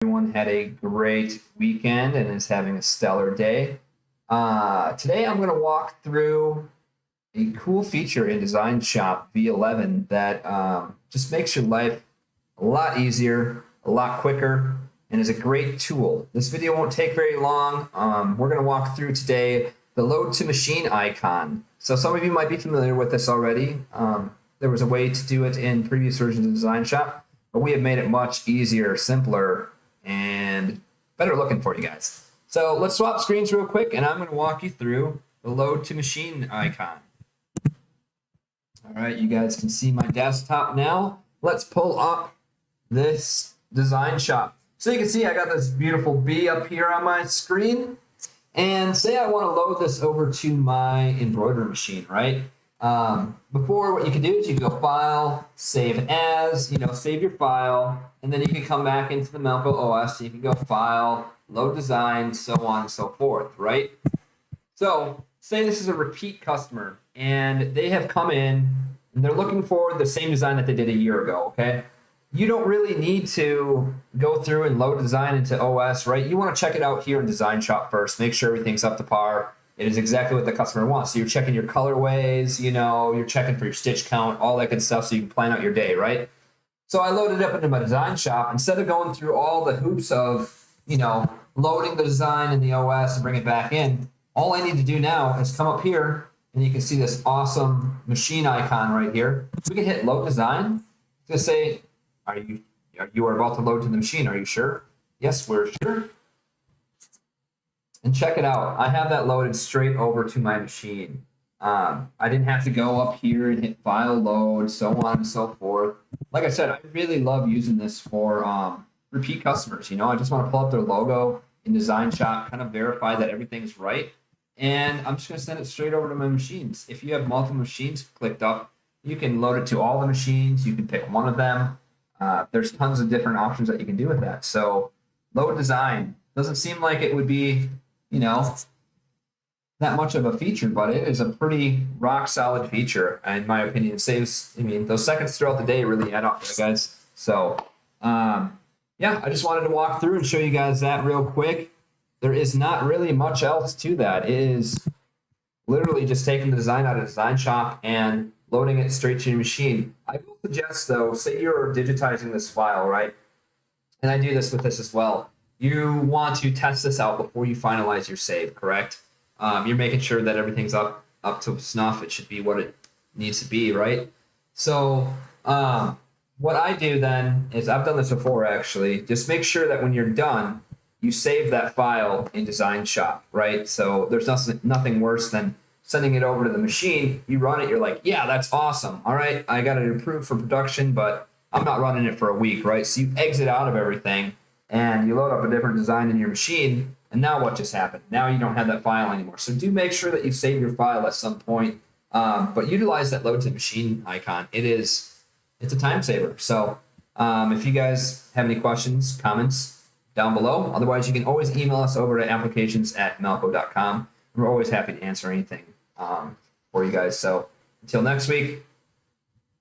Everyone had a great weekend and is having a stellar day. Today I'm going to walk through a cool feature in Design Shop V11 that just makes your life a lot easier, a lot quicker, and is a great tool. This video won't take very long. We're going to walk through today the load to machine icon. So some of you might be familiar with this already. There was a way to do it in previous versions of Design Shop, but we have made it much easier, simpler, and better looking for you guys. So let's swap screens real quick, and I'm going to walk you through the load to machine icon. All right, you guys can see my desktop now. Let's pull up this Design Shop. So you can see I got this beautiful bee up here on my screen. And say I want to load this over to my embroidery machine, right? Before, what you can do is you can go File, Save As, save your file, and then you can come back into the Melco OS. You can go File, Load Design, so on and so forth, right? So say this is a repeat customer, and they have come in, and they're looking for the same design that they did a year ago, okay? You don't really need to go through and load design into OS, right? You want to check it out here in Design Shop first. Make sure everything's up to par. It is exactly what the customer wants. So you're checking your colorways, you're checking for your stitch count, all that good stuff so you can plan out your day, right? So I loaded it up into my Design Shop. Instead of going through all the hoops of, loading the design in the OS and bring it back in, all I need to do now is come up here and you can see this awesome machine icon right here. We can hit Load Design. It's going to say, you are about to load to the machine. Are you sure? Yes, we're sure. And check it out. I have that loaded straight over to my machine. I didn't have to go up here and hit File, Load, so on and so forth. Like I said, I really love using this for repeat customers. I just want to pull up their logo in Design Shop, kind of verify that everything's right. And I'm just going to send it straight over to my machines. If you have multiple machines clicked up, you can load it to all the machines. You can pick one of them. There's tons of different options that you can do with that. So load design doesn't seem like it would be, that much of a feature, but it is a pretty rock solid feature, in my opinion. It saves, those seconds throughout the day really add up, guys. So, yeah, I just wanted to walk through and show you guys that real quick. There is not really much else to that. It is literally just taking the design out of Design Shop and loading it straight to your machine. I will suggest, though, say you're digitizing this file, right? And I do this with this as well. You want to test this out before you finalize your save, correct? You're making sure that everything's up to snuff. It should be what it needs to be, right? So what I do then is, I've done this before actually, just make sure that when you're done, you save that file in Design Shop, right? So there's nothing worse than sending it over to the machine. You run it, you're like, yeah, that's awesome. All right, I got it approved for production, but I'm not running it for a week, right? So you exit out of everything and you load up a different design in your machine. And now what just happened? Now you don't have that file anymore. So do make sure that you save your file at some point, but utilize that load to machine icon. It's a time saver. So if you guys have any questions, comments down below. Otherwise, you can always email us over to applications@melco.com. We're always happy to answer anything for you guys. So until next week,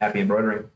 happy embroidering.